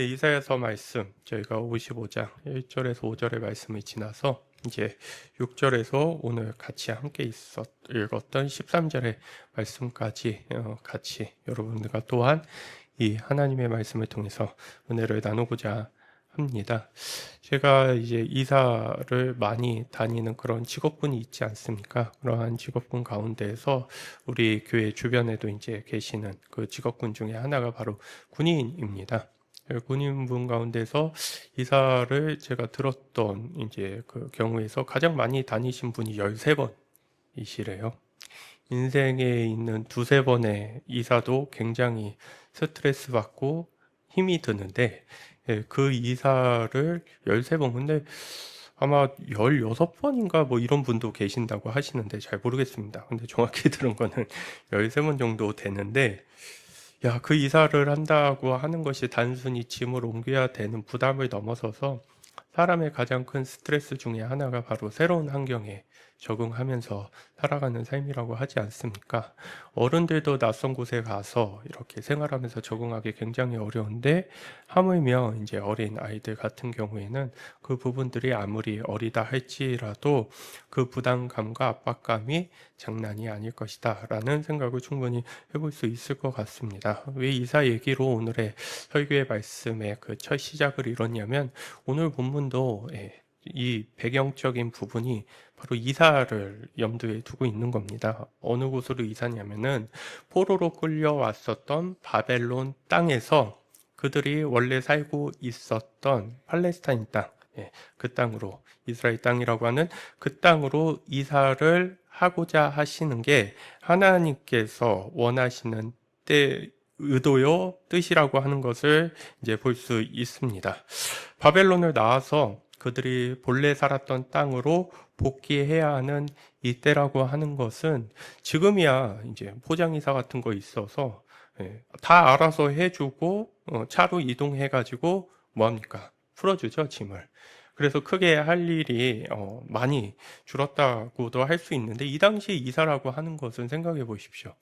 네, 이사야서 말씀 저희가 55장 1절에서 5절의 말씀을 지나서 이제 6절에서 오늘 같이 함께 읽었던 13절의 말씀까지 같이 여러분들과 또한 이 하나님의 말씀을 통해서 은혜를 나누고자 합니다. 제가 이제 이사를 많이 다니는 그런 직업군이 있지 않습니까? 그러한 직업군 가운데에서 우리 교회 주변에도 이제 계시는 그 직업군 중에 하나가 바로 군인입니다. 군인분 가운데서 이사를 제가 들었던 이제 그 경우에서 가장 많이 다니신 분이 13번이시래요. 인생에 있는 두세 번의 이사도 굉장히 스트레스 받고 힘이 드는데 그 이사를 13번, 근데 아마 16번인가 뭐 이런 분도 계신다고 하시는데 잘 모르겠습니다. 근데 정확히 들은 거는 13번 정도 되는데 야, 그 이사를 한다고 하는 것이 단순히 짐을 옮겨야 되는 부담을 넘어서서 사람의 가장 큰 스트레스 중에 하나가 바로 새로운 환경에 적응하면서 살아가는 삶이라고 하지 않습니까? 어른들도 낯선 곳에 가서 이렇게 생활하면서 적응하기 굉장히 어려운데 하물며 이제 어린 아이들 같은 경우에는 그 부분들이 아무리 어리다 할지라도 그 부담감과 압박감이 장난이 아닐 것이다 라는 생각을 충분히 해볼 수 있을 것 같습니다. 왜 이사 얘기로 오늘의 설교의 말씀의 그 첫 시작을 이뤘냐면 오늘 본문도 이 배경적인 부분이 바로 이사를 염두에 두고 있는 겁니다. 어느 곳으로 이사냐면은 포로로 끌려왔었던 바벨론 땅에서 그들이 원래 살고 있었던 팔레스타인 땅, 그 땅으로 이스라엘 땅이라고 하는 그 땅으로 이사를 하고자 하시는 게 하나님께서 원하시는 때 의도요, 뜻이라고 하는 것을 이제 볼 수 있습니다. 바벨론을 나와서 그들이 본래 살았던 땅으로 복귀해야 하는 이때라고 하는 것은 지금이야 이제 포장이사 같은 거 있어서 다 알아서 해주고 차로 이동해가지고 뭐합니까? 풀어주죠, 짐을. 그래서 크게 할 일이 많이 줄었다고도 할 수 있는데 이 당시에 이사라고 하는 것은 생각해 보십시오.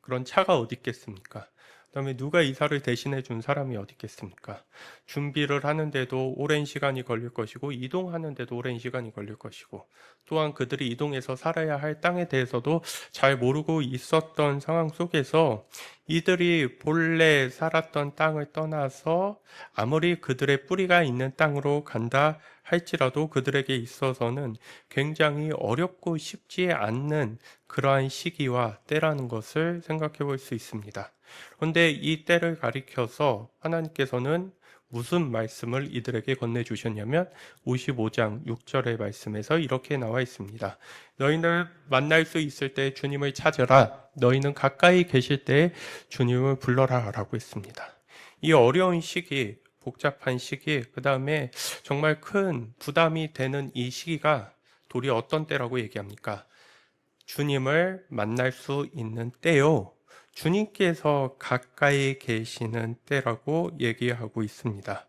그런 차가 어디 있겠습니까? 그다음에 누가 이사를 대신해 준 사람이 어디 있겠습니까? 준비를 하는데도 오랜 시간이 걸릴 것이고 이동하는데도 오랜 시간이 걸릴 것이고 또한 그들이 이동해서 살아야 할 땅에 대해서도 잘 모르고 있었던 상황 속에서 이들이 본래 살았던 땅을 떠나서 아무리 그들의 뿌리가 있는 땅으로 간다 할지라도 그들에게 있어서는 굉장히 어렵고 쉽지 않는 그러한 시기와 때라는 것을 생각해 볼 수 있습니다. 그런데 이 때를 가리켜서 하나님께서는 무슨 말씀을 이들에게 건네주셨냐면 55장 6절의 말씀에서 이렇게 나와 있습니다. 너희는 만날 수 있을 때 주님을 찾으라. 너희는 가까이 계실 때 주님을 불러라 라고 했습니다. 이 어려운 시기, 복잡한 시기, 그 다음에 정말 큰 부담이 되는 이 시기가 도리어 어떤 때라고 얘기합니까? 주님을 만날 수 있는 때요. 주님께서 가까이 계시는 때라고 얘기하고 있습니다.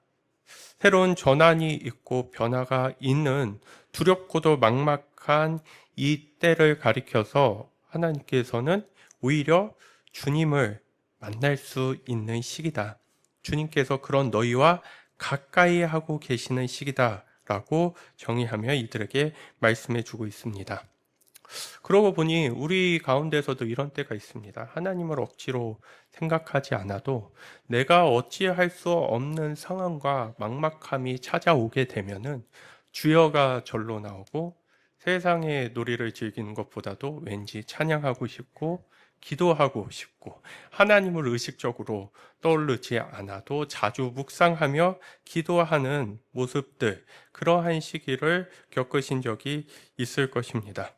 새로운 전환이 있고 변화가 있는 두렵고도 막막한 이 때를 가리켜서 하나님께서는 오히려 주님을 만날 수 있는 시기다. 주님께서 그런 너희와 가까이 하고 계시는 시기다 라고 정의하며 이들에게 말씀해 주고 있습니다. 그러고 보니 우리 가운데서도 이런 때가 있습니다. 하나님을 억지로 생각하지 않아도 내가 어찌할 수 없는 상황과 막막함이 찾아오게 되면은 주여가 절로 나오고 세상의 놀이를 즐기는 것보다도 왠지 찬양하고 싶고 기도하고 싶고 하나님을 의식적으로 떠오르지 않아도 자주 묵상하며 기도하는 모습들, 그러한 시기를 겪으신 적이 있을 것입니다.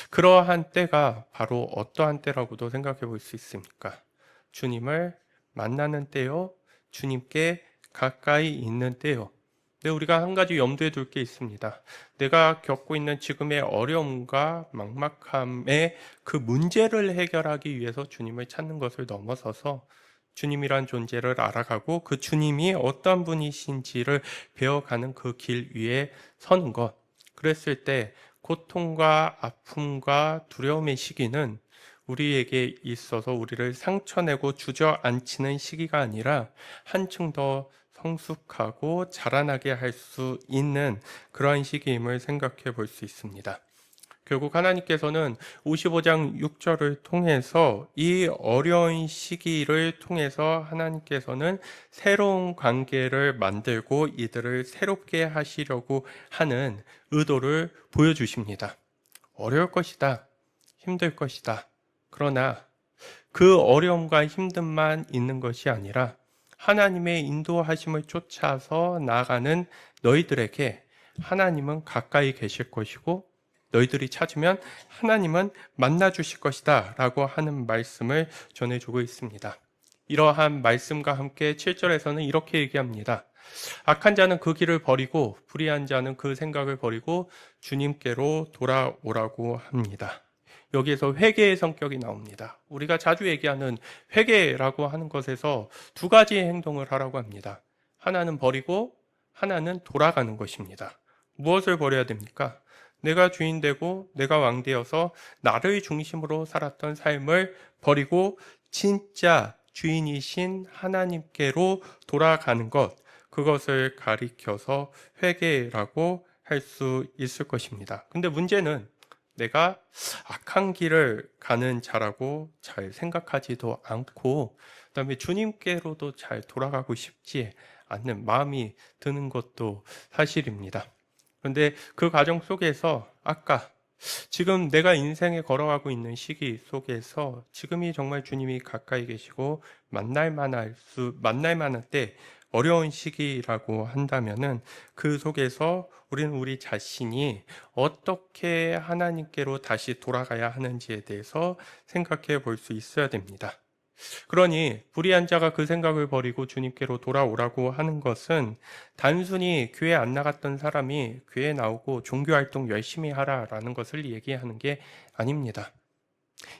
그러한 때가 바로 어떠한 때라고도 생각해 볼 수 있습니까? 주님을 만나는 때요, 주님께 가까이 있는 때요. 근데 우리가 한 가지 염두에 둘 게 있습니다. 내가 겪고 있는 지금의 어려움과 막막함의 그 문제를 해결하기 위해서 주님을 찾는 것을 넘어서서 주님이란 존재를 알아가고 그 주님이 어떤 분이신지를 배워가는 그 길 위에 서는 것. 그랬을 때 고통과 아픔과 두려움의 시기는 우리에게 있어서 우리를 상처내고 주저앉히는 시기가 아니라 한층 더 성숙하고 자라나게 할 수 있는 그러한 시기임을 생각해 볼 수 있습니다. 결국 하나님께서는 55장 6절을 통해서 이 어려운 시기를 통해서 하나님께서는 새로운 관계를 만들고 이들을 새롭게 하시려고 하는 의도를 보여주십니다. 어려울 것이다. 힘들 것이다. 그러나 그 어려움과 힘듦만 있는 것이 아니라 하나님의 인도하심을 쫓아서 나아가는 너희들에게 하나님은 가까이 계실 것이고 너희들이 찾으면 하나님은 만나 주실 것이다 라고 하는 말씀을 전해주고 있습니다. 이러한 말씀과 함께 7절에서는 이렇게 얘기합니다. 악한 자는 그 길을 버리고 불의한 자는 그 생각을 버리고 주님께로 돌아오라고 합니다. 여기에서 회개의 성격이 나옵니다. 우리가 자주 얘기하는 회개라고 하는 것에서 두 가지의 행동을 하라고 합니다. 하나는 버리고 하나는 돌아가는 것입니다. 무엇을 버려야 됩니까? 내가 주인 되고 내가 왕 되어서 나를 중심으로 살았던 삶을 버리고 진짜 주인이신 하나님께로 돌아가는 것, 그것을 가리켜서 회개라고 할 수 있을 것입니다. 근데 문제는 내가 악한 길을 가는 자라고 잘 생각하지도 않고 그다음에 주님께로도 잘 돌아가고 싶지 않는 마음이 드는 것도 사실입니다. 그런데 그 과정 속에서 아까 지금 내가 인생에 걸어가고 있는 시기 속에서 지금이 정말 주님이 가까이 계시고 만날 만할 때 어려운 시기라고 한다면은 그 속에서 우리는 우리 자신이 어떻게 하나님께로 다시 돌아가야 하는지에 대해서 생각해 볼 수 있어야 됩니다. 그러니 불의한 자가 그 생각을 버리고 주님께로 돌아오라고 하는 것은 단순히 교회 안 나갔던 사람이 교회 나오고 종교활동 열심히 하라라는 것을 얘기하는 게 아닙니다.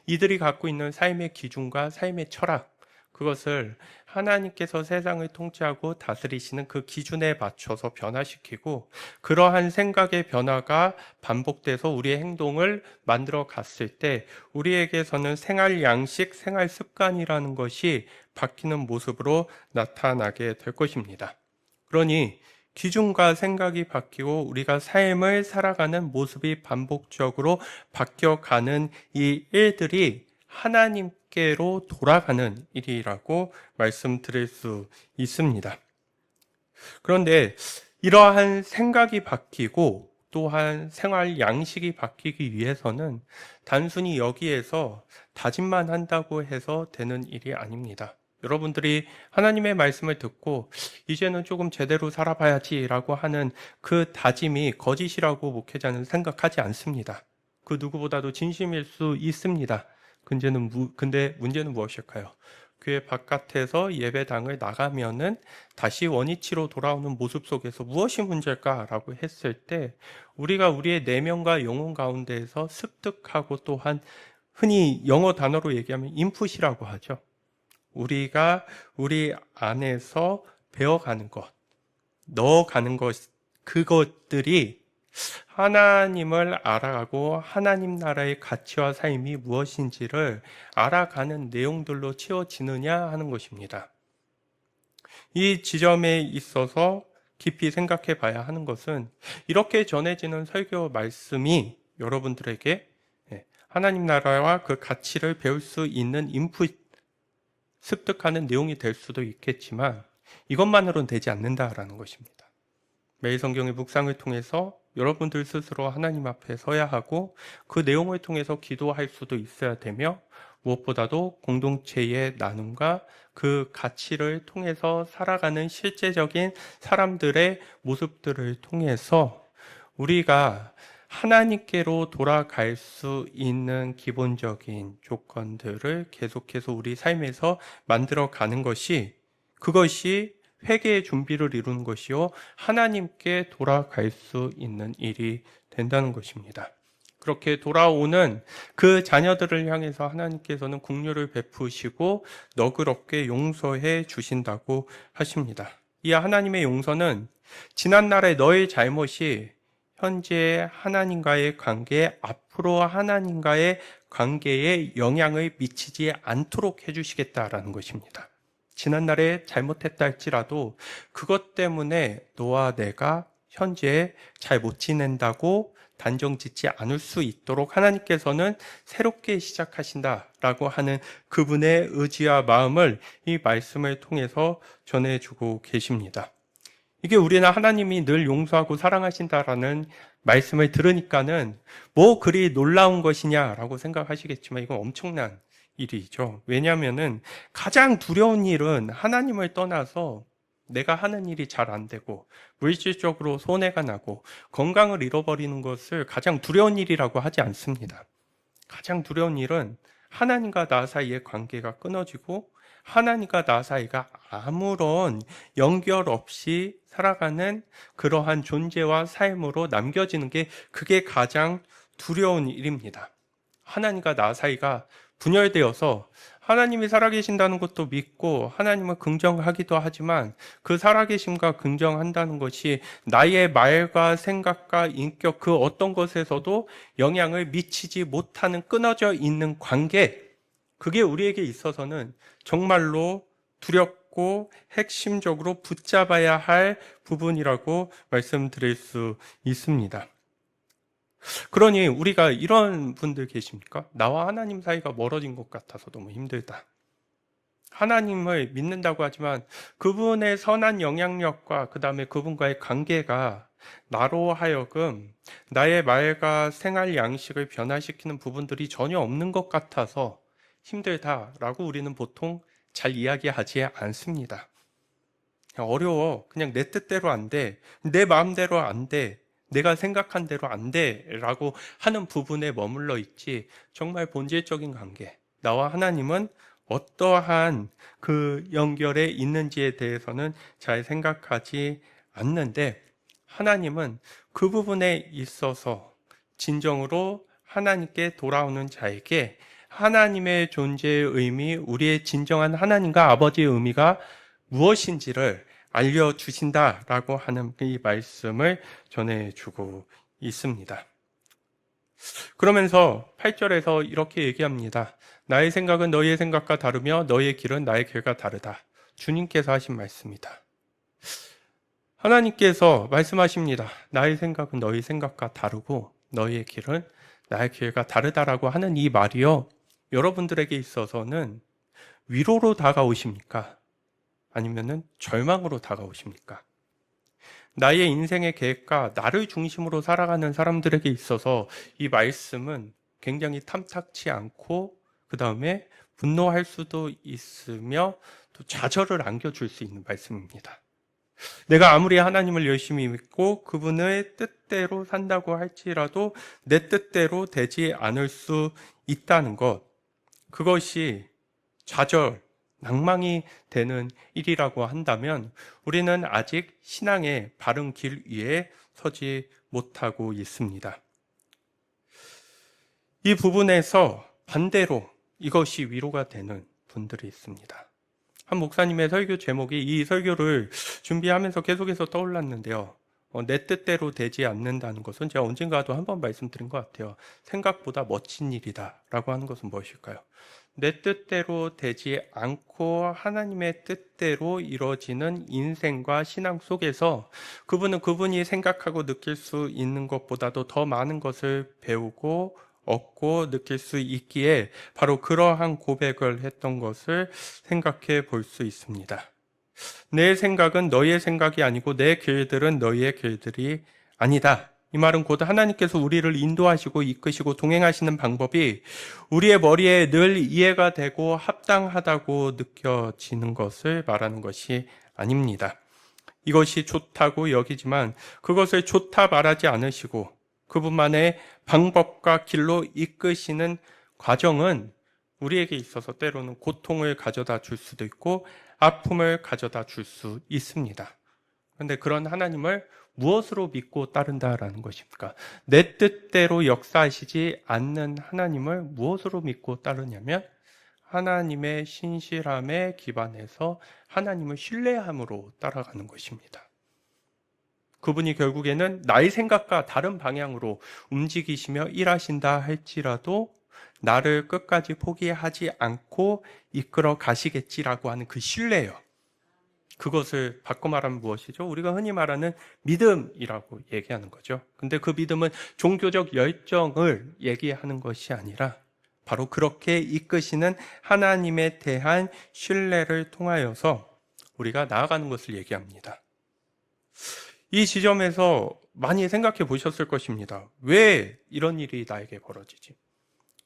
이들이 갖고 있는 삶의 기준과 삶의 철학, 그것을 하나님께서 세상을 통치하고 다스리시는 그 기준에 맞춰서 변화시키고 그러한 생각의 변화가 반복돼서 우리의 행동을 만들어 갔을 때 우리에게서는 생활 양식, 생활 습관이라는 것이 바뀌는 모습으로 나타나게 될 것입니다. 그러니 기준과 생각이 바뀌고 우리가 삶을 살아가는 모습이 반복적으로 바뀌어가는 이 일들이 하나님께로 돌아가는 일이라고 말씀드릴 수 있습니다. 그런데 이러한 생각이 바뀌고 또한 생활 양식이 바뀌기 위해서는 단순히 여기에서 다짐만 한다고 해서 되는 일이 아닙니다. 여러분들이 하나님의 말씀을 듣고 이제는 조금 제대로 살아봐야지라고 하는 그 다짐이 거짓이라고 목회자는 생각하지 않습니다. 그 누구보다도 진심일 수 있습니다. 근데 문제는 무엇일까요? 교회 바깥에서 예배당을 나가면은 다시 원위치로 돌아오는 모습 속에서 무엇이 문제일까라고 했을 때 우리가 우리의 내면과 영혼 가운데에서 습득하고 또한 흔히 영어 단어로 얘기하면 인풋이라고 하죠. 우리가 우리 안에서 배워가는 것, 넣어가는 것, 그것들이 하나님을 알아가고 하나님 나라의 가치와 삶이 무엇인지를 알아가는 내용들로 채워지느냐 하는 것입니다. 이 지점에 있어서 깊이 생각해 봐야 하는 것은 이렇게 전해지는 설교 말씀이 여러분들에게 하나님 나라와 그 가치를 배울 수 있는 인풋, 습득하는 내용이 될 수도 있겠지만 이것만으로는 되지 않는다라는 것입니다. 매일 성경의 묵상을 통해서 여러분들 스스로 하나님 앞에 서야 하고 그 내용을 통해서 기도할 수도 있어야 되며 무엇보다도 공동체의 나눔과 그 가치를 통해서 살아가는 실제적인 사람들의 모습들을 통해서 우리가 하나님께로 돌아갈 수 있는 기본적인 조건들을 계속해서 우리 삶에서 만들어가는 것이 그것이 회개의 준비를 이루는 것이요 하나님께 돌아갈 수 있는 일이 된다는 것입니다. 그렇게 돌아오는 그 자녀들을 향해서 하나님께서는 긍휼을 베푸시고 너그럽게 용서해 주신다고 하십니다. 이 하나님의 용서는 지난날의 너의 잘못이 현재 하나님과의 관계에 앞으로 하나님과의 관계에 영향을 미치지 않도록 해주시겠다라는 것입니다. 지난날에 잘못했다 할지라도 그것 때문에 너와 내가 현재 잘 못 지낸다고 단정 짓지 않을 수 있도록 하나님께서는 새롭게 시작하신다라고 하는 그분의 의지와 마음을 이 말씀을 통해서 전해주고 계십니다. 이게 우리는 하나님이 늘 용서하고 사랑하신다라는 말씀을 들으니까는 뭐 그리 놀라운 것이냐라고 생각하시겠지만 이건 엄청난 일이죠. 왜냐하면은 가장 두려운 일은 하나님을 떠나서 내가 하는 일이 잘 안 되고 물질적으로 손해가 나고 건강을 잃어버리는 것을 가장 두려운 일이라고 하지 않습니다. 가장 두려운 일은 하나님과 나 사이의 관계가 끊어지고 하나님과 나 사이가 아무런 연결 없이 살아가는 그러한 존재와 삶으로 남겨지는 게 그게 가장 두려운 일입니다. 하나님과 나 사이가 분열되어서 하나님이 살아계신다는 것도 믿고 하나님을 긍정하기도 하지만 그 살아계심과 긍정한다는 것이 나의 말과 생각과 인격 그 어떤 것에서도 영향을 미치지 못하는 끊어져 있는 관계, 그게 우리에게 있어서는 정말로 두렵고 핵심적으로 붙잡아야 할 부분이라고 말씀드릴 수 있습니다. 그러니 우리가 이런 분들 계십니까? 나와 하나님 사이가 멀어진 것 같아서 너무 힘들다. 하나님을 믿는다고 하지만 그분의 선한 영향력과 그 다음에 그분과의 관계가 나로 하여금 나의 말과 생활 양식을 변화시키는 부분들이 전혀 없는 것 같아서 힘들다라고 우리는 보통 잘 이야기하지 않습니다. 그냥 어려워. 그냥 내 뜻대로 안 돼. 내 마음대로 안 돼. 내가 생각한 대로 안 돼. 라고 하는 부분에 머물러 있지 정말 본질적인 관계. 나와 하나님은 어떠한 그 연결에 있는지에 대해서는 잘 생각하지 않는데 하나님은 그 부분에 있어서 진정으로 하나님께 돌아오는 자에게 하나님의 존재의 의미, 우리의 진정한 하나님과 아버지의 의미가 무엇인지를 알려주신다라고 하는 이 말씀을 전해주고 있습니다. 그러면서 8절에서 이렇게 얘기합니다. 나의 생각은 너희의 생각과 다르며 너희의 길은 나의 길과 다르다. 주님께서 하신 말씀이다. 하나님께서 말씀하십니다. 나의 생각은 너희 생각과 다르고 너희의 길은 나의 길과 다르다라고 하는 이 말이요. 여러분들에게 있어서는 위로로 다가오십니까? 아니면은 절망으로 다가오십니까? 나의 인생의 계획과 나를 중심으로 살아가는 사람들에게 있어서 이 말씀은 굉장히 탐탁치 않고 그 다음에 분노할 수도 있으며 또 좌절을 안겨줄 수 있는 말씀입니다. 내가 아무리 하나님을 열심히 믿고 그분의 뜻대로 산다고 할지라도 내 뜻대로 되지 않을 수 있다는 것, 그것이 좌절, 낭망이 되는 일이라고 한다면 우리는 아직 신앙의 바른 길 위에 서지 못하고 있습니다. 이 부분에서 반대로 이것이 위로가 되는 분들이 있습니다. 한 목사님의 설교 제목이 이 설교를 준비하면서 계속해서 떠올랐는데요. 내 뜻대로 되지 않는다는 것은 제가 언젠가도 한번 말씀드린 것 같아요. 생각보다 멋진 일이다 라고 하는 것은 무엇일까요? 내 뜻대로 되지 않고 하나님의 뜻대로 이루어지는 인생과 신앙 속에서 그분은 그분이 생각하고 느낄 수 있는 것보다도 더 많은 것을 배우고 얻고 느낄 수 있기에 바로 그러한 고백을 했던 것을 생각해 볼 수 있습니다. 내 생각은 너희의 생각이 아니고 내 길들은 너희의 길들이 아니다. 이 말은 곧 하나님께서 우리를 인도하시고 이끄시고 동행하시는 방법이 우리의 머리에 늘 이해가 되고 합당하다고 느껴지는 것을 말하는 것이 아닙니다. 이것이 좋다고 여기지만 그것을 좋다 말하지 않으시고 그분만의 방법과 길로 이끄시는 과정은 우리에게 있어서 때로는 고통을 가져다 줄 수도 있고 아픔을 가져다 줄 수 있습니다. 그런데 그런 하나님을 무엇으로 믿고 따른다라는 것입니까? 내 뜻대로 역사하시지 않는 하나님을 무엇으로 믿고 따르냐면 하나님의 신실함에 기반해서 하나님을 신뢰함으로 따라가는 것입니다. 그분이 결국에는 나의 생각과 다른 방향으로 움직이시며 일하신다 할지라도 나를 끝까지 포기하지 않고 이끌어 가시겠지라고 하는 그 신뢰요. 그것을 바꿔 말하면 무엇이죠? 우리가 흔히 말하는 믿음이라고 얘기하는 거죠. 근데 그 믿음은 종교적 열정을 얘기하는 것이 아니라 바로 그렇게 이끄시는 하나님에 대한 신뢰를 통하여서 우리가 나아가는 것을 얘기합니다. 이 지점에서 많이 생각해 보셨을 것입니다. 왜 이런 일이 나에게 벌어지지?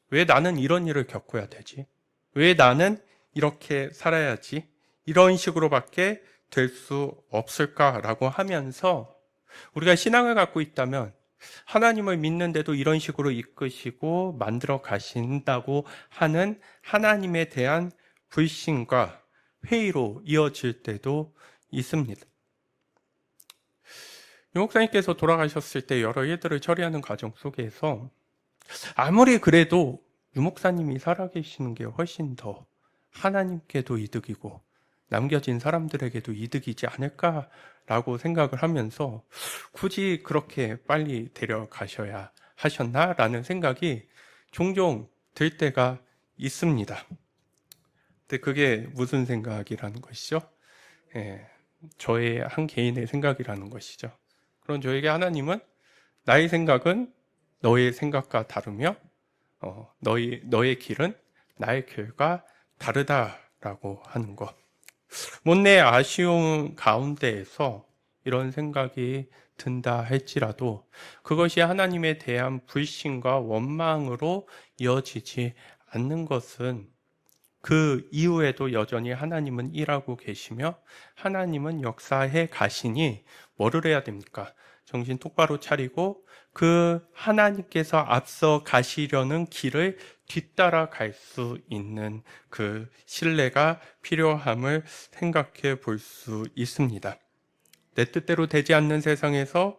왜 나는 이런 일을 겪어야 되지? 왜 나는 이렇게 살아야지? 이런 식으로밖에 될 수 없을까라고 하면서 우리가 신앙을 갖고 있다면 하나님을 믿는데도 이런 식으로 이끄시고 만들어 가신다고 하는 하나님에 대한 불신과 회의로 이어질 때도 있습니다. 유 목사님께서 돌아가셨을 때 여러 일들을 처리하는 과정 속에서 아무리 그래도 유 목사님이 살아계시는 게 훨씬 더 하나님께도 이득이고 남겨진 사람들에게도 이득이지 않을까라고 생각을 하면서 굳이 그렇게 빨리 데려가셔야 하셨나라는 생각이 종종 들 때가 있습니다. 근데 그게 무슨 생각이라는 것이죠? 저의 한 개인의 생각이라는 것이죠. 그런 저에게 하나님은 나의 생각은 너의 생각과 다르며 너의 길은 나의 길과 다르다라고 하는 것. 못내 아쉬움 가운데에서 이런 생각이 든다 할지라도 그것이 하나님에 대한 불신과 원망으로 이어지지 않는 것은 그 이후에도 여전히 하나님은 일하고 계시며 하나님은 역사해 가시니 뭐를 해야 됩니까? 정신 똑바로 차리고 그 하나님께서 앞서 가시려는 길을 뒤따라 갈 수 있는 그 신뢰가 필요함을 생각해 볼 수 있습니다. 내 뜻대로 되지 않는 세상에서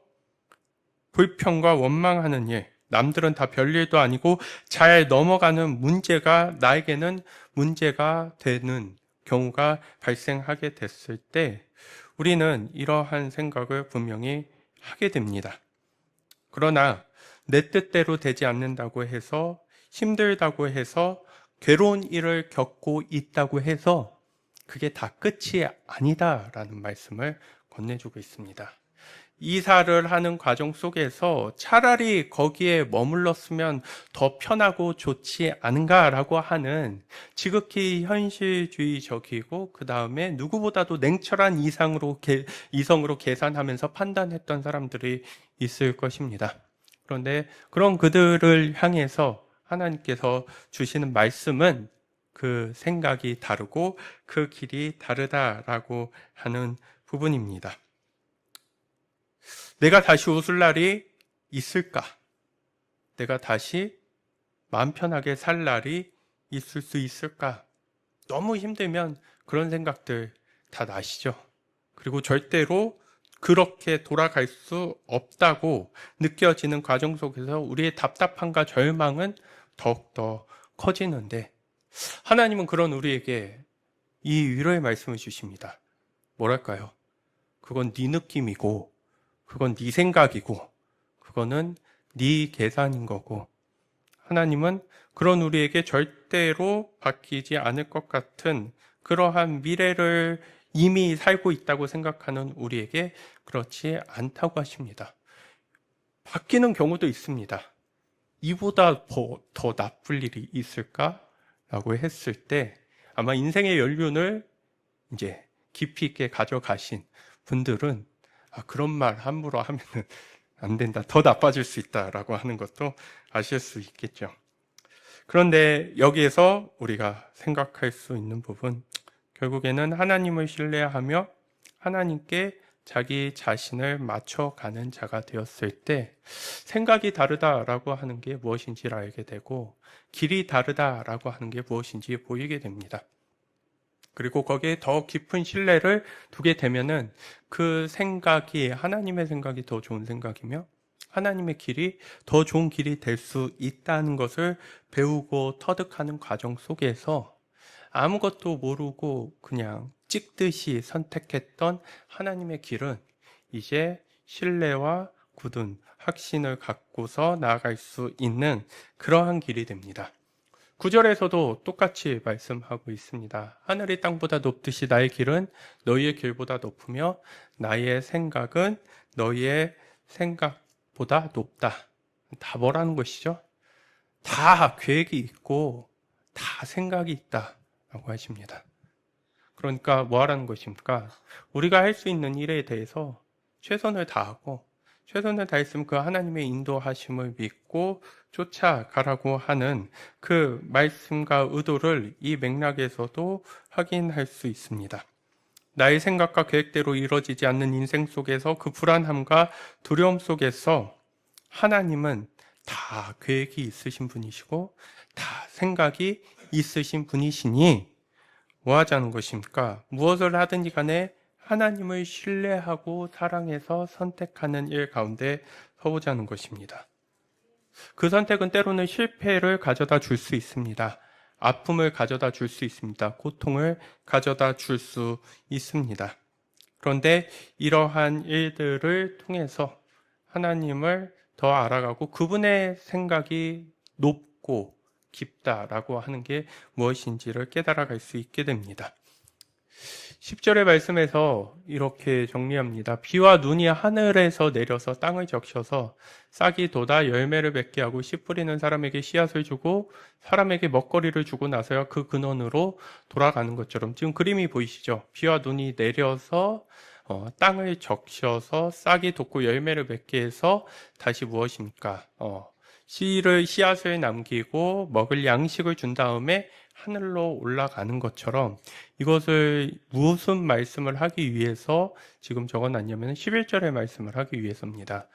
불평과 원망하는 일, 남들은 다 별일도 아니고 잘 넘어가는 문제가 나에게는 문제가 되는 경우가 발생하게 됐을 때 우리는 이러한 생각을 분명히 하게 됩니다. 그러나 내 뜻대로 되지 않는다고 해서 힘들다고 해서 괴로운 일을 겪고 있다고 해서 그게 다 끝이 아니다라는 말씀을 건네주고 있습니다. 이사를 하는 과정 속에서 차라리 거기에 머물렀으면 더 편하고 좋지 않은가라고 하는 지극히 현실주의적이고 그 다음에 누구보다도 냉철한 이성으로 계산하면서 판단했던 사람들이 있을 것입니다. 그런데 그런 그들을 향해서 하나님께서 주시는 말씀은 그 생각이 다르고 그 길이 다르다라고 하는 부분입니다. 내가 다시 웃을 날이 있을까? 내가 다시 마음 편하게 살 날이 있을 수 있을까? 너무 힘들면 그런 생각들 다 나시죠? 그리고 절대로 그렇게 돌아갈 수 없다고 느껴지는 과정 속에서 우리의 답답함과 절망은 더욱더 커지는데 하나님은 그런 우리에게 이 위로의 말씀을 주십니다. 뭐랄까요? 그건 네 느낌이고 그건 네 생각이고 그거는 네 계산인 거고 하나님은 그런 우리에게 절대로 바뀌지 않을 것 같은 그러한 미래를 이미 살고 있다고 생각하는 우리에게 그렇지 않다고 하십니다. 바뀌는 경우도 있습니다. 이보다 더 나쁠 일이 있을까라고 했을 때 아마 인생의 연륜을 이제 깊이 있게 가져가신 분들은 그런 말 함부로 하면은 안 된다. 더 나빠질 수 있다라고 하는 것도 아실 수 있겠죠. 그런데 여기에서 우리가 생각할 수 있는 부분, 결국에는 하나님을 신뢰하며 하나님께 자기 자신을 맞춰가는 자가 되었을 때 생각이 다르다라고 하는 게 무엇인지를 알게 되고 길이 다르다라고 하는 게 무엇인지 보이게 됩니다. 그리고 거기에 더 깊은 신뢰를 두게 되면은 그 생각이 하나님의 생각이 더 좋은 생각이며 하나님의 길이 더 좋은 길이 될 수 있다는 것을 배우고 터득하는 과정 속에서 아무것도 모르고 그냥 찍듯이 선택했던 하나님의 길은 이제 신뢰와 굳은 확신을 갖고서 나아갈 수 있는 그러한 길이 됩니다. 9절에서도 똑같이 말씀하고 있습니다. 하늘이 땅보다 높듯이 나의 길은 너희의 길보다 높으며 나의 생각은 너희의 생각보다 높다. 다 뭐라는 것이죠? 다 계획이 있고 다 생각이 있다라고 하십니다. 그러니까 뭐 하라는 것입니까? 우리가 할 수 있는 일에 대해서 최선을 다하고 최선을 다했으면 그 하나님의 인도하심을 믿고 쫓아가라고 하는 그 말씀과 의도를 이 맥락에서도 확인할 수 있습니다. 나의 생각과 계획대로 이루어지지 않는 인생 속에서 그 불안함과 두려움 속에서 하나님은 다 계획이 있으신 분이시고 다 생각이 있으신 분이시니 뭐 하자는 것입니까? 무엇을 하든지 간에 하나님을 신뢰하고 사랑해서 선택하는 일 가운데 서보자는 것입니다. 그 선택은 때로는 실패를 가져다 줄 수 있습니다. 아픔을 가져다 줄 수 있습니다. 고통을 가져다 줄 수 있습니다. 그런데 이러한 일들을 통해서 하나님을 더 알아가고 그분의 생각이 높고 깊다라고 하는 게 무엇인지를 깨달아갈 수 있게 됩니다. 10절의 말씀에서 이렇게 정리합니다. 비와 눈이 하늘에서 내려서 땅을 적셔서 싹이 돋아 열매를 맺게 하고 씨 뿌리는 사람에게 씨앗을 주고 사람에게 먹거리를 주고 나서야 그 근원으로 돌아가는 것처럼 지금 그림이 보이시죠? 비와 눈이 내려서 땅을 적셔서 싹이 돋고 열매를 맺게 해서 다시 무엇입니까? 씨앗을 남기고 먹을 양식을 준 다음에 하늘로 올라가는 것처럼 이것을 무슨 말씀을 하기 위해서 지금 적어놨냐면 11절의 말씀을 하기 위해서입니다.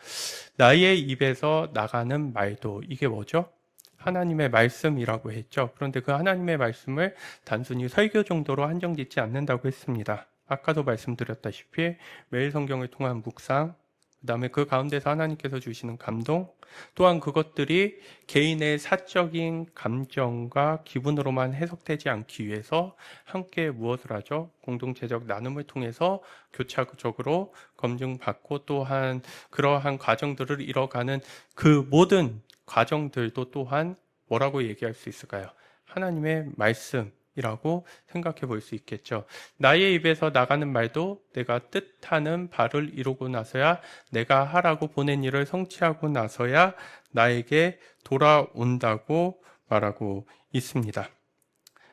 나의 입에서 나가는 말도 이게 뭐죠? 하나님의 말씀이라고 했죠. 그런데 그 하나님의 말씀을 단순히 설교 정도로 한정짓지 않는다고 했습니다. 아까도 말씀드렸다시피 매일 성경을 통한 묵상, 그 다음에 그 가운데서 하나님께서 주시는 감동, 또한 그것들이 개인의 사적인 감정과 기분으로만 해석되지 않기 위해서 함께 무엇을 하죠? 공동체적 나눔을 통해서 교차적으로 검증받고 또한 그러한 과정들을 이뤄가는 그 모든 과정들도 또한 뭐라고 얘기할 수 있을까요? 하나님의 말씀이라고 생각해 볼 수 있겠죠. 나의 입에서 나가는 말도 내가 뜻하는 바를 이루고 나서야 내가 하라고 보낸 일을 성취하고 나서야 나에게 돌아온다고 말하고 있습니다.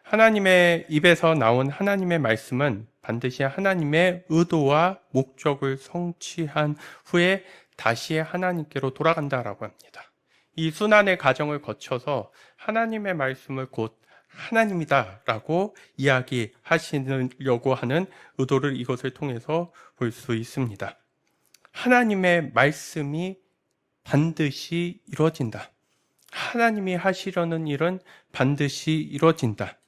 하나님의 입에서 나온 하나님의 말씀은 반드시 하나님의 의도와 목적을 성취한 후에 다시 하나님께로 돌아간다라고 합니다. 이 순환의 과정을 거쳐서 하나님의 말씀을 곧 하나님이다라고 이야기하시려고 하는 의도를 이것을 통해서 볼 수 있습니다. 하나님의 말씀이 반드시 이루어진다. 하나님이 하시려는 일은 반드시 이루어진다.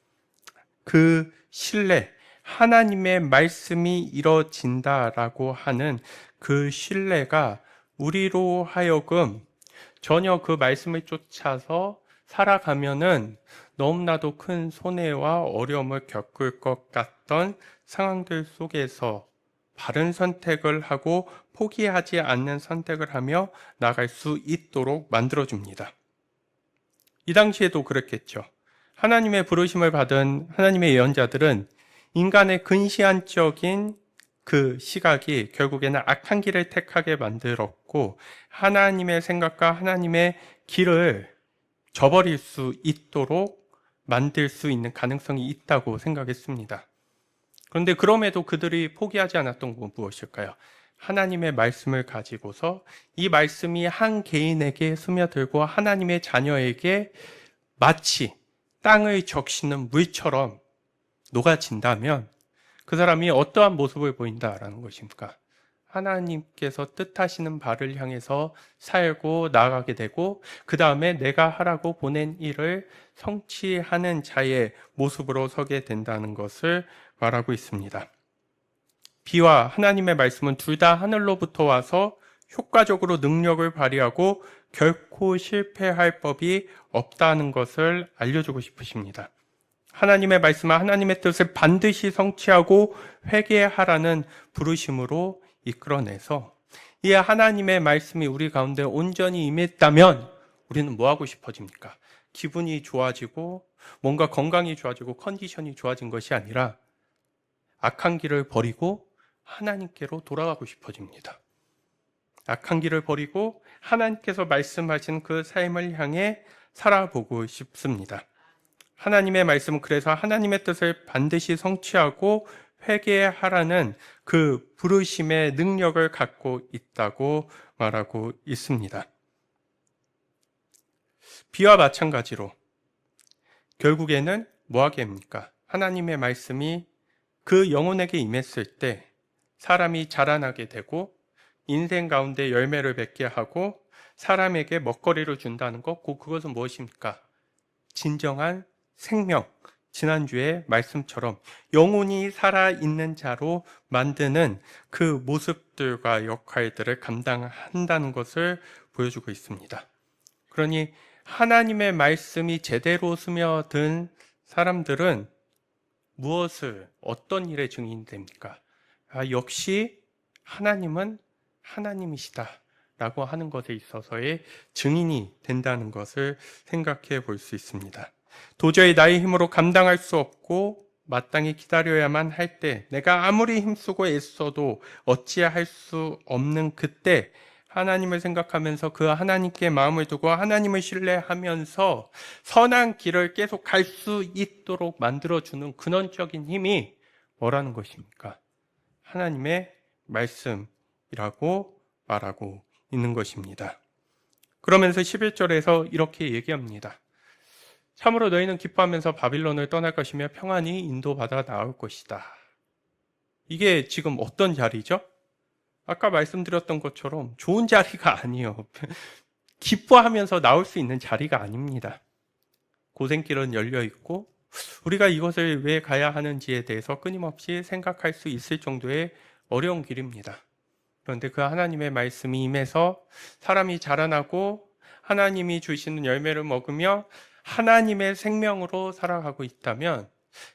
그 신뢰, 하나님의 말씀이 이루어진다라고 하는 그 신뢰가 우리로 하여금 전혀 그 말씀을 쫓아서 살아가면은 너무나도 큰 손해와 어려움을 겪을 것 같던 상황들 속에서 바른 선택을 하고 포기하지 않는 선택을 하며 나갈 수 있도록 만들어줍니다. 이 당시에도 그랬겠죠. 하나님의 부르심을 받은 하나님의 예언자들은 인간의 근시안적인 그 시각이 결국에는 악한 길을 택하게 만들었고 하나님의 생각과 하나님의 길을 저버릴 수 있도록 만들 수 있는 가능성이 있다고 생각했습니다. 그런데 그럼에도 그들이 포기하지 않았던 건 무엇일까요? 하나님의 말씀을 가지고서 이 말씀이 한 개인에게 스며들고 하나님의 자녀에게 마치 땅을 적시는 물처럼 녹아진다면 그 사람이 어떠한 모습을 보인다라는 것입니까? 하나님께서 뜻하시는 바를 향해서 살고 나아가게 되고 그 다음에 내가 하라고 보낸 일을 성취하는 자의 모습으로 서게 된다는 것을 말하고 있습니다. 비와 하나님의 말씀은 둘 다 하늘로부터 와서 효과적으로 능력을 발휘하고 결코 실패할 법이 없다는 것을 알려주고 싶으십니다. 하나님의 말씀은 하나님의 뜻을 반드시 성취하고 회개하라는 부르심으로 이끌어내서 이 하나님의 말씀이 우리 가운데 온전히 임했다면 우리는 뭐 하고 싶어집니까? 기분이 좋아지고 뭔가 건강이 좋아지고 컨디션이 좋아진 것이 아니라 악한 길을 버리고 하나님께로 돌아가고 싶어집니다. 악한 길을 버리고 하나님께서 말씀하신 그 삶을 향해 살아보고 싶습니다. 하나님의 말씀은 그래서 하나님의 뜻을 반드시 성취하고 회개하라는 그 부르심의 능력을 갖고 있다고 말하고 있습니다. 비와 마찬가지로 결국에는 뭐하게 합니까? 하나님의 말씀이 그 영혼에게 임했을 때 사람이 자라나게 되고 인생 가운데 열매를 맺게 하고 사람에게 먹거리를 준다는 것, 그것은 무엇입니까? 진정한 생명, 지난주의 말씀처럼 영혼이 살아있는 자로 만드는 그 모습들과 역할들을 감당한다는 것을 보여주고 있습니다. 그러니 하나님의 말씀이 제대로 스며든 사람들은 무엇을, 어떤 일의 증인이 됩니까? 역시 하나님은 하나님이시다 라고 하는 것에 있어서의 증인이 된다는 것을 생각해 볼 수 있습니다. 도저히 나의 힘으로 감당할 수 없고 마땅히 기다려야만 할 때, 내가 아무리 힘쓰고 애써도 어찌할 수 없는 그때 하나님을 생각하면서 그 하나님께 마음을 두고 하나님을 신뢰하면서 선한 길을 계속 갈 수 있도록 만들어주는 근원적인 힘이 뭐라는 것입니까? 하나님의 말씀이라고 말하고 있는 것입니다. 그러면서 11절에서 이렇게 얘기합니다. 참으로 너희는 기뻐하면서 바빌론을 떠날 것이며 평안히 인도받아 나올 것이다. 이게 지금 어떤 자리죠? 아까 말씀드렸던 것처럼 좋은 자리가 아니에요. 기뻐하면서 나올 수 있는 자리가 아닙니다. 고생길은 열려 있고 우리가 이것을 왜 가야 하는지에 대해서 끊임없이 생각할 수 있을 정도의 어려운 길입니다. 그런데 그 하나님의 말씀이 임해서 사람이 자라나고 하나님이 주시는 열매를 먹으며 하나님의 생명으로 살아가고 있다면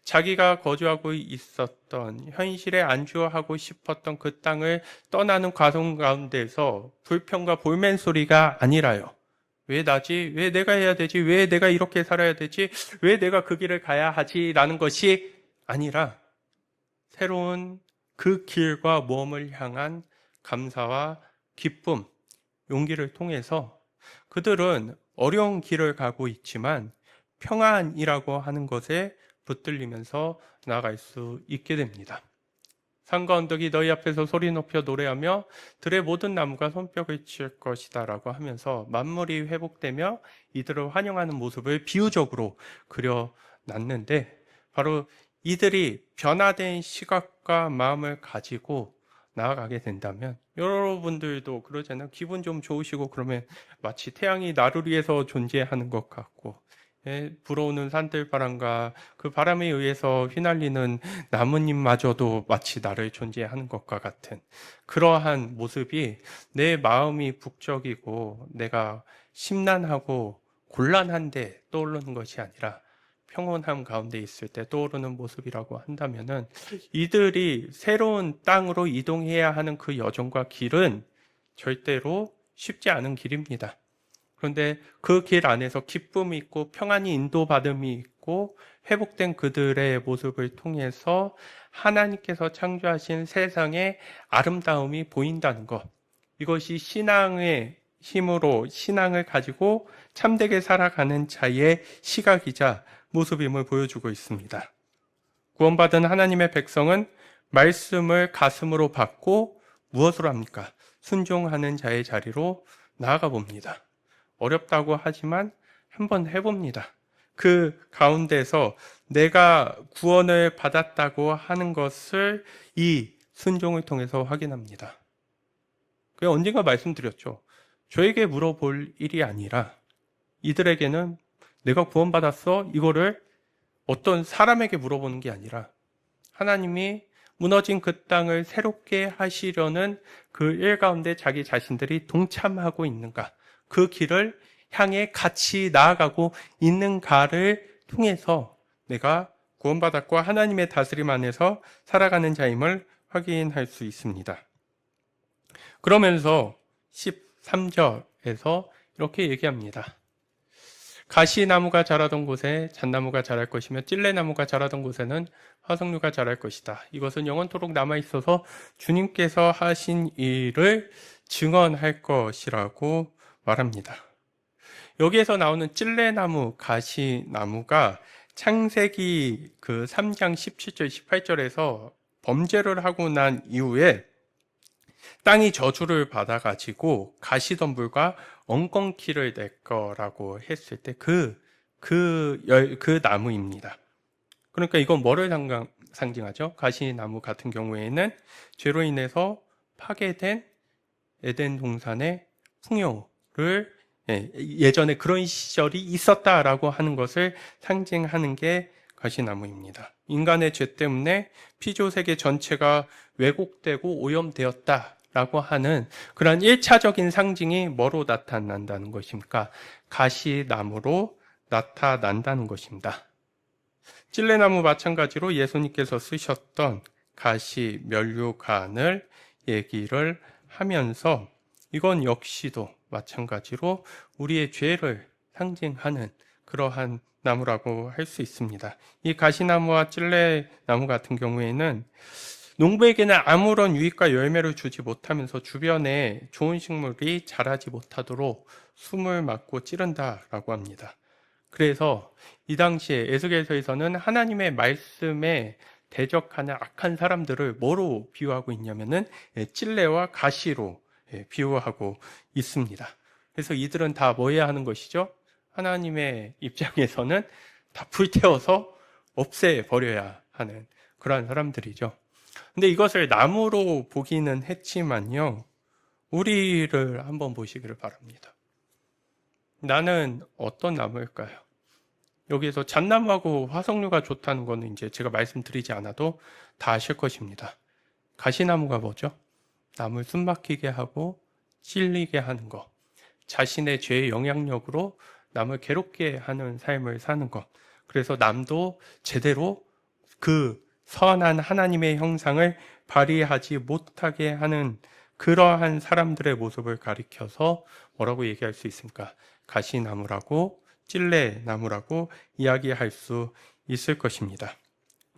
자기가 거주하고 있었던 현실에 안주하고 싶었던 그 땅을 떠나는 과정 가운데서 불평과 볼멘 소리가 아니라요. 왜 나지? 왜 내가 해야 되지? 왜 내가 이렇게 살아야 되지? 왜 내가 그 길을 가야 하지? 라는 것이 아니라 새로운 그 길과 모험을 향한 감사와 기쁨, 용기를 통해서 그들은 어려운 길을 가고 있지만 평안이라고 하는 것에 붙들리면서 나아갈 수 있게 됩니다. 산과 언덕이 너희 앞에서 소리 높여 노래하며 들의 모든 나무가 손뼉을 칠 것이다 라고 하면서 만물이 회복되며 이들을 환영하는 모습을 비유적으로 그려놨는데 바로 이들이 변화된 시각과 마음을 가지고 나아가게 된다면 여러분들도 그러잖아요. 기분 좀 좋으시고 그러면 마치 태양이 나를 위해서 존재하는 것 같고 불어오는 산들바람과 그 바람에 의해서 휘날리는 나뭇잎마저도 마치 나를 존재하는 것과 같은 그러한 모습이 내 마음이 북적이고 내가 심란하고 곤란한데 떠오르는 것이 아니라 평온함 가운데 있을 때 떠오르는 모습이라고 한다면은 이들이 새로운 땅으로 이동해야 하는 그 여정과 길은 절대로 쉽지 않은 길입니다. 그런데 그 길 안에서 기쁨이 있고 평안이 인도받음이 있고 회복된 그들의 모습을 통해서 하나님께서 창조하신 세상의 아름다움이 보인다는 것. 이것이 신앙의 힘으로 신앙을 가지고 참되게 살아가는 자의 시각이자 모습임을 보여주고 있습니다. 구원받은 하나님의 백성은 말씀을 가슴으로 받고 무엇으로 합니까? 순종하는 자의 자리로 나아가 봅니다. 어렵다고 하지만 한번 해봅니다. 그 가운데서 내가 구원을 받았다고 하는 것을 이 순종을 통해서 확인합니다. 그게 언젠가 말씀드렸죠. 저에게 물어볼 일이 아니라 이들에게는 내가 구원받았어? 이거를 어떤 사람에게 물어보는 게 아니라 하나님이 무너진 그 땅을 새롭게 하시려는 그 일 가운데 자기 자신들이 동참하고 있는가? 그 길을 향해 같이 나아가고 있는가를 통해서 내가 구원받았고 하나님의 다스림 안에서 살아가는 자임을 확인할 수 있습니다. 그러면서 13절에서 이렇게 얘기합니다. 가시나무가 자라던 곳에 잣나무가 자랄 것이며 찔레나무가 자라던 곳에는 화석류가 자랄 것이다. 이것은 영원토록 남아있어서 주님께서 하신 일을 증언할 것이라고 말합니다. 여기에서 나오는 찔레나무, 가시나무가 창세기 그 3장 17절, 18절에서 범죄를 하고 난 이후에 땅이 저주를 받아가지고 가시덤불과 엉겅퀴를 낼 거라고 했을 때 그 나무입니다. 그러니까 이건 뭐를 상징하죠? 가시나무 같은 경우에는 죄로 인해서 파괴된 에덴 동산의 풍요를 예전에 그런 시절이 있었다라고 하는 것을 상징하는 게 가시나무입니다. 인간의 죄 때문에 피조세계 전체가 왜곡되고 오염되었다라고 하는 그런 1차적인 상징이 뭐로 나타난다는 것입니까? 가시나무로 나타난다는 것입니다. 찔레나무 마찬가지로 예수님께서 쓰셨던 가시 면류관을 얘기를 하면서 이건 역시도 마찬가지로 우리의 죄를 상징하는 그러한 나무라고 할 수 있습니다. 이 가시나무와 찔레나무 같은 경우에는 농부에게는 아무런 유익과 열매를 주지 못하면서 주변에 좋은 식물이 자라지 못하도록 숨을 막고 찌른다라고 합니다. 그래서 이 당시에 에스겔서에서는 하나님의 말씀에 대적하는 악한 사람들을 뭐로 비유하고 있냐면은 찔레와 가시로 비유하고 있습니다. 그래서 이들은 다 뭐 해야 하는 것이죠? 하나님의 입장에서는 다 불태워서 없애버려야 하는 그러한 사람들이죠. 근데 이것을 나무로 보기는 했지만요, 우리를 한번 보시기를 바랍니다. 나는 어떤 나무일까요? 여기에서 잣나무하고 화석류가 좋다는 거는 이제 제가 말씀드리지 않아도 다 아실 것입니다. 가시나무가 뭐죠? 남을 숨막히게 하고 찔리게 하는 것. 자신의 죄의 영향력으로 남을 괴롭게 하는 삶을 사는 것. 그래서 남도 제대로 그 선한 하나님의 형상을 발휘하지 못하게 하는 그러한 사람들의 모습을 가리켜서 뭐라고 얘기할 수 있습니까? 가시나무라고 찔레나무라고 이야기할 수 있을 것입니다.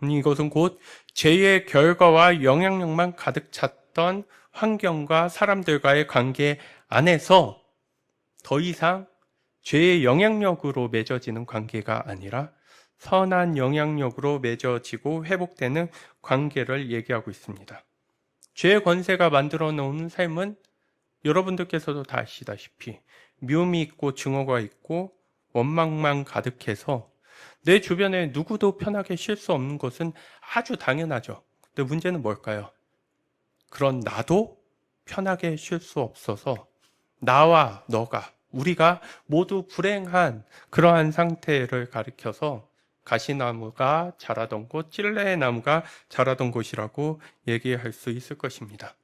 이것은 곧 죄의 결과와 영향력만 가득 찼던 환경과 사람들과의 관계 안에서 더 이상 죄의 영향력으로 맺어지는 관계가 아니라 선한 영향력으로 맺어지고 회복되는 관계를 얘기하고 있습니다. 죄의 권세가 만들어 놓은 삶은 여러분들께서도 다 아시다시피 미움이 있고 증오가 있고 원망만 가득해서 내 주변에 누구도 편하게 쉴 수 없는 것은 아주 당연하죠. 근데 문제는 뭘까요? 그런 나도 편하게 쉴 수 없어서 나와 너가 우리가 모두 불행한 그러한 상태를 가리켜서 가시나무가 자라던 곳, 찔레나무가 자라던 곳이라고 얘기할 수 있을 것입니다.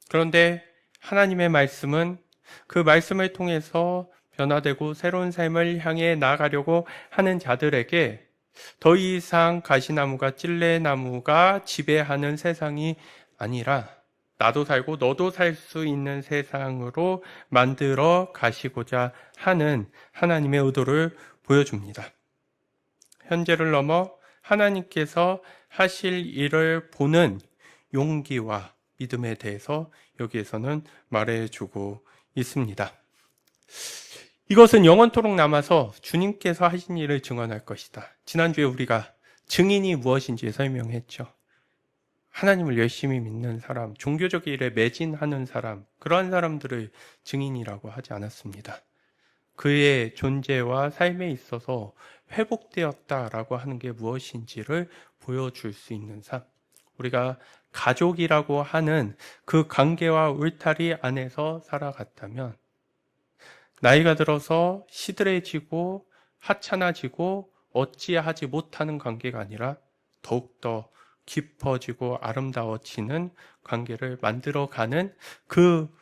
그런데 하나님의 말씀은 그 말씀을 통해서 변화되고 새로운 삶을 향해 나아가려고 하는 자들에게 더 이상 가시나무가 찔레나무가 지배하는 세상이 아니라 나도 살고 너도 살 수 있는 세상으로 만들어 가시고자 하는 하나님의 의도를 보여줍니다. 현재를 넘어 하나님께서 하실 일을 보는 용기와 믿음에 대해서 여기에서는 말해주고 있습니다. 이것은 영원토록 남아서 주님께서 하신 일을 증언할 것이다. 지난주에 우리가 증인이 무엇인지 설명했죠. 하나님을 열심히 믿는 사람, 종교적 일에 매진하는 사람, 그러한 사람들을 증인이라고 하지 않았습니다. 그의 존재와 삶에 있어서 회복되었다라고 하는 게 무엇인지를 보여줄 수 있는 삶. 우리가 가족이라고 하는 그 관계와 울타리 안에서 살아갔다면 나이가 들어서 시들해지고 하찮아지고 어찌하지 못하는 관계가 아니라 더욱더 깊어지고 아름다워지는 관계를 만들어가는 그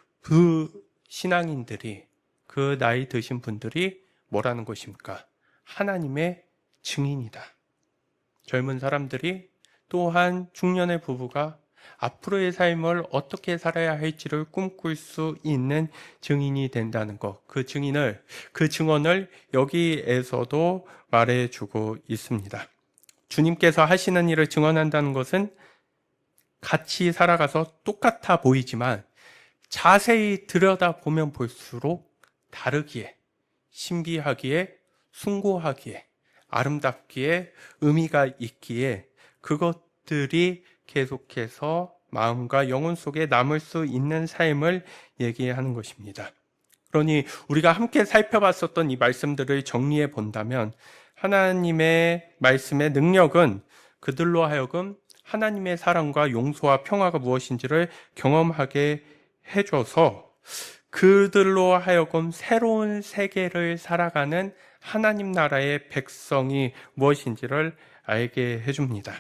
신앙인들이, 그 나이 드신 분들이 뭐라는 것입니까? 하나님의 증인이다. 젊은 사람들이 또한 중년의 부부가 앞으로의 삶을 어떻게 살아야 할지를 꿈꿀 수 있는 증인이 된다는 것. 그 증언을 여기에서도 말해주고 있습니다. 주님께서 하시는 일을 증언한다는 것은 같이 살아가서 똑같아 보이지만 자세히 들여다보면 볼수록 다르기에, 신비하기에, 숭고하기에, 아름답기에, 의미가 있기에 그것들이 계속해서 마음과 영혼 속에 남을 수 있는 삶을 얘기하는 것입니다. 그러니 우리가 함께 살펴봤었던 이 말씀들을 정리해 본다면 하나님의 말씀의 능력은 그들로 하여금 하나님의 사랑과 용서와 평화가 무엇인지를 경험하게 해줘서 그들로 하여금 새로운 세계를 살아가는 하나님 나라의 백성이 무엇인지를 알게 해줍니다.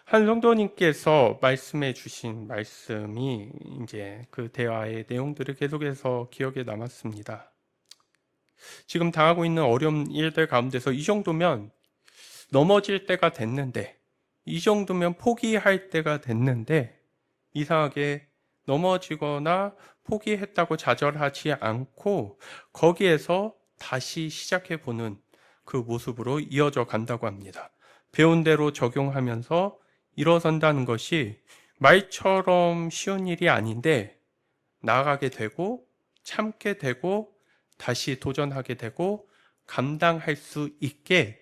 한 성도님께서 말씀해 주신 말씀이 이제 그 대화의 내용들을 계속해서 기억에 남았습니다. 지금 당하고 있는 어려운 일들 가운데서 이 정도면 넘어질 때가 됐는데, 이 정도면 포기할 때가 됐는데, 이상하게 넘어지거나 포기했다고 좌절하지 않고 거기에서 다시 시작해보는 그 모습으로 이어져 간다고 합니다. 배운 대로 적용하면서 일어선다는 것이 말처럼 쉬운 일이 아닌데 나아가게 되고 참게 되고 다시 도전하게 되고 감당할 수 있게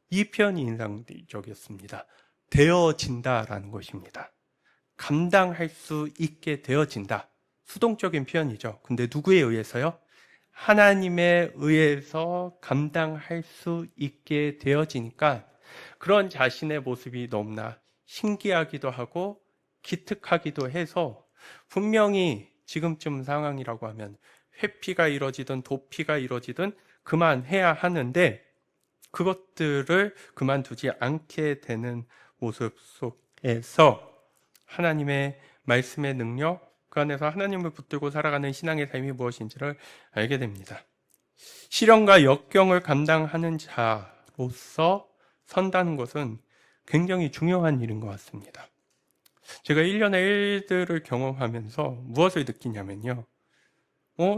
이 표현이 인상적이었습니다. 되어진다라는 것입니다. 감당할 수 있게 되어진다. 수동적인 표현이죠. 근데 누구에 의해서요? 하나님에 의해서 감당할 수 있게 되어지니까 그런 자신의 모습이 너무나 신기하기도 하고 기특하기도 해서 분명히 지금쯤 상황이라고 하면 회피가 이뤄지든 도피가 이뤄지든 그만해야 하는데 그것들을 그만두지 않게 되는 모습 속에서 하나님의 말씀의 능력, 그 안에서 하나님을 붙들고 살아가는 신앙의 삶이 무엇인지를 알게 됩니다. 시련과 역경을 감당하는 자로서 선다는 것은 굉장히 중요한 일인 것 같습니다. 제가 1년의 일들을 경험하면서 무엇을 느끼냐면요.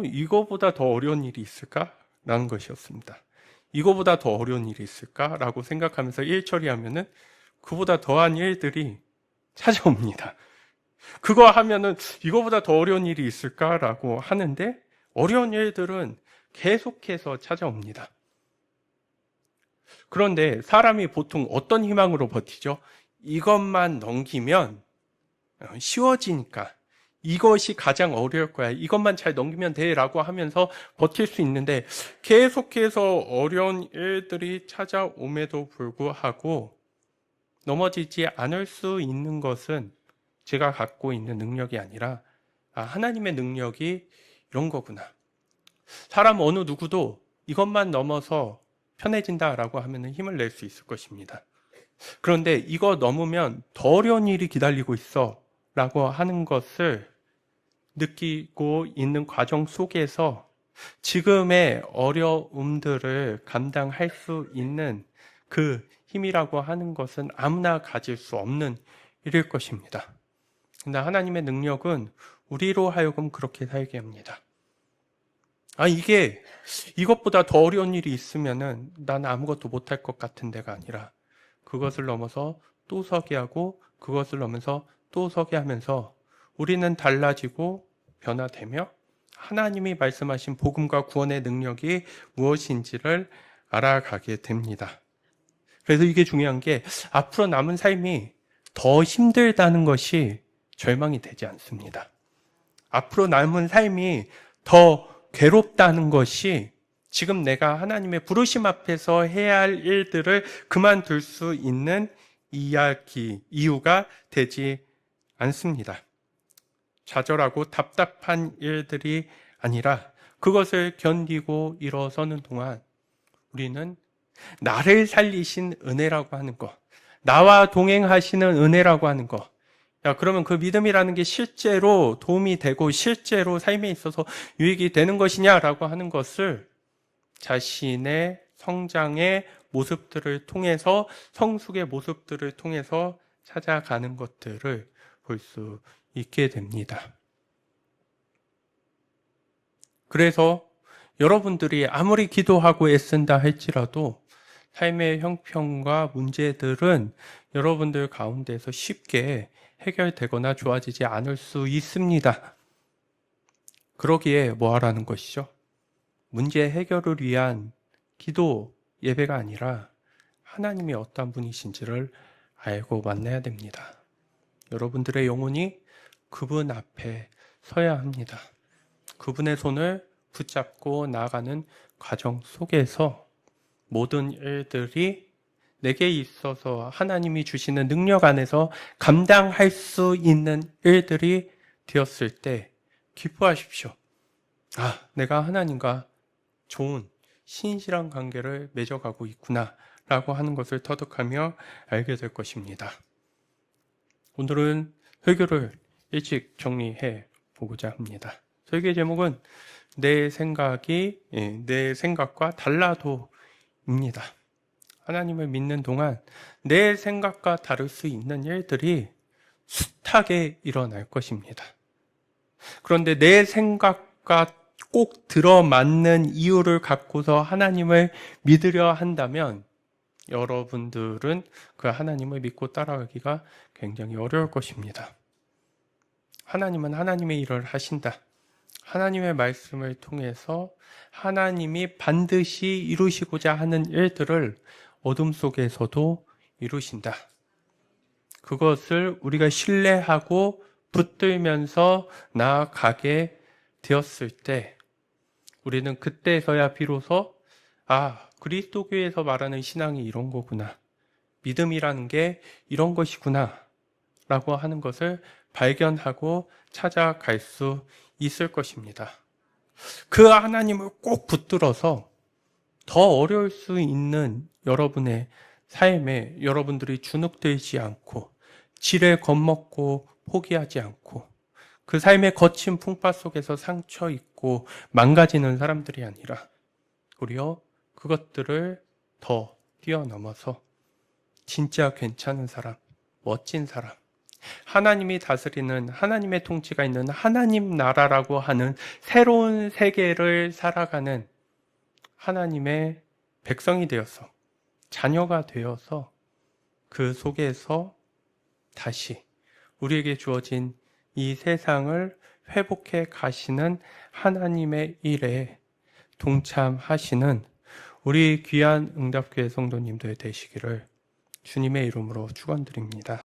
이거보다 더 어려운 일이 있을까? 라는 것이었습니다. 이거보다 더 어려운 일이 있을까? 라고 생각하면서 일 처리하면은 그보다 더한 일들이 찾아옵니다. 그거 하면은 이거보다 더 어려운 일이 있을까라고 하는데 어려운 일들은 계속해서 찾아옵니다. 그런데 사람이 보통 어떤 희망으로 버티죠? 이것만 넘기면 쉬워지니까 이것이 가장 어려울 거야. 이것만 잘 넘기면 돼 라고 하면서 버틸 수 있는데 계속해서 어려운 일들이 찾아옴에도 불구하고 넘어지지 않을 수 있는 것은 제가 갖고 있는 능력이 아니라 하나님의 능력이 이런 거구나. 사람 어느 누구도 이것만 넘어서 편해진다라고 하면 힘을 낼 수 있을 것입니다. 그런데 이거 넘으면 더 어려운 일이 기다리고 있어 라고 하는 것을 느끼고 있는 과정 속에서 지금의 어려움들을 감당할 수 있는 그 힘이라고 하는 것은 아무나 가질 수 없는 일일 것입니다. 근데 하나님의 능력은 우리로 하여금 그렇게 살게 합니다. 이것보다 더 어려운 일이 있으면은 난 아무것도 못할 것 같은 데가 아니라 그것을 넘어서 또 서게 하고 그것을 넘어서 또 서게 하면서 우리는 달라지고 변화되며 하나님이 말씀하신 복음과 구원의 능력이 무엇인지를 알아가게 됩니다. 그래서 이게 중요한 게 앞으로 남은 삶이 더 힘들다는 것이 절망이 되지 않습니다. 앞으로 남은 삶이 더 괴롭다는 것이 지금 내가 하나님의 부르심 앞에서 해야 할 일들을 그만둘 수 있는 이유가 되지 않습니다. 좌절하고 답답한 일들이 아니라 그것을 견디고 일어서는 동안 우리는 나를 살리신 은혜라고 하는 것, 나와 동행하시는 은혜라고 하는 것, 그러면 그 믿음이라는 게 실제로 도움이 되고 실제로 삶에 있어서 유익이 되는 것이냐라고 하는 것을 자신의 성장의 모습들을 통해서 성숙의 모습들을 통해서 찾아가는 것들을 볼 수 있게 됩니다. 그래서 여러분들이 아무리 기도하고 애쓴다 할지라도 삶의 형편과 문제들은 여러분들 가운데서 쉽게 해결되거나 좋아지지 않을 수 있습니다. 그러기에 뭐 하라는 것이죠? 문제 해결을 위한 기도, 예배가 아니라 하나님이 어떤 분이신지를 알고 만나야 됩니다. 여러분들의 영혼이 그분 앞에 서야 합니다. 그분의 손을 붙잡고 나아가는 과정 속에서 모든 일들이 내게 있어서 하나님이 주시는 능력 안에서 감당할 수 있는 일들이 되었을 때 기뻐하십시오. 아, 내가 하나님과 좋은 신실한 관계를 맺어가고 있구나 라고 하는 것을 터득하며 알게 될 것입니다. 오늘은 설교를 일찍 정리해 보고자 합니다. 설교의 제목은 내 생각과 달라도 입니다. 하나님을 믿는 동안 내 생각과 다를 수 있는 일들이 숱하게 일어날 것입니다. 그런데 내 생각과 꼭 들어맞는 이유를 갖고서 하나님을 믿으려 한다면 여러분들은 그 하나님을 믿고 따라가기가 굉장히 어려울 것입니다. 하나님은 하나님의 일을 하신다. 하나님의 말씀을 통해서 하나님이 반드시 이루시고자 하는 일들을 어둠 속에서도 이루신다. 그것을 우리가 신뢰하고 붙들면서 나아가게 되었을 때 우리는 그때서야 비로소 그리스도교에서 말하는 신앙이 이런 거구나. 믿음이라는 게 이런 것이구나. 라고 하는 것을 발견하고 찾아갈 수 있을 것입니다. 그 하나님을 꼭 붙들어서 더 어려울 수 있는 여러분의 삶에 여러분들이 주눅들지 않고 지레 겁먹고 포기하지 않고 그 삶의 거친 풍파 속에서 상처 입고 망가지는 사람들이 아니라 오히려 그것들을 더 뛰어넘어서 진짜 괜찮은 사람, 멋진 사람, 하나님이 다스리는 하나님의 통치가 있는 하나님 나라라고 하는 새로운 세계를 살아가는 하나님의 백성이 되어서 자녀가 되어서 그 속에서 다시 우리에게 주어진 이 세상을 회복해 가시는 하나님의 일에 동참하시는 우리 귀한 응답교회 성도님들 되시기를 주님의 이름으로 축원드립니다.